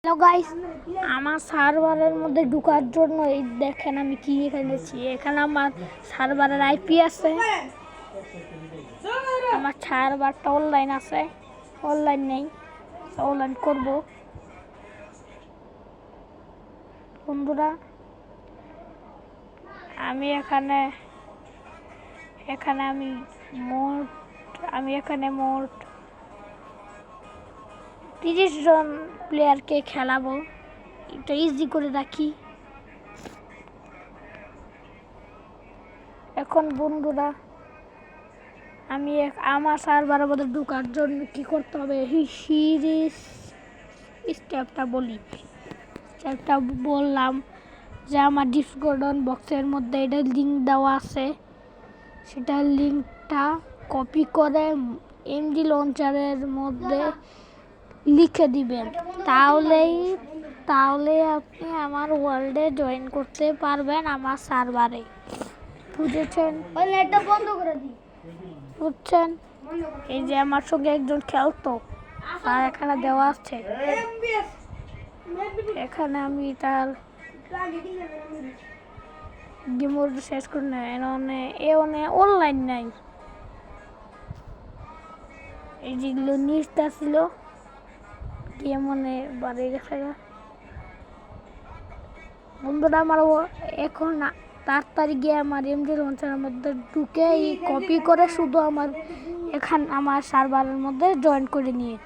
Hello guys, আমার সার্ভারের মধ্যে ঢোকার জন্য এই দেখেন আমি কি এনেছি। এখানে আমার সার্ভারের আইপি আছে, আমার সার্ভারটা অনলাইন আছে, অনলাইন নেই, অনলাইন করব। বন্ধুরা, আমি এখানে মোট 30 জন প্লেয়ারকে খেলাবো। এটা ইজি করে রাখি। এখন বন্ধুরা, আমি আমার সার্ভারের মধ্যে ঢোকার জন্য কি করতে হবে স্টেপটা বললাম যে আমার ডিসকর্ড বক্সের মধ্যে এটা লিঙ্ক দেওয়া আছে। সেটা লিঙ্কটা কপি করে এমডি লঞ্চারের মধ্যে লিখে দিবেন, তাহলে আপনি আমার ওয়ার্ল্ডে জয়েন করতে পারবেন, আমার সার্ভারে। বুঝেছেন? বন্ধ করে দিই। বুঝছেন? এই যে আমার সঙ্গে একজন খেলতো, তার এখানে দেওয়া আছে। এখানে আমি তার গেমোড শেষ করে নেই, অনলাইন নাই। এই যেগুলো নিচটা ছিল গেমনে বাড়ে গেছে। বন্ধুরা, আমার এখন তাড়াতাড়ি গিয়ে আমার এমডি লঞ্চারের মধ্যে ঢুকে কপি করে শুধু আমার সার্ভারের মধ্যে জয়েন করে নিয়ে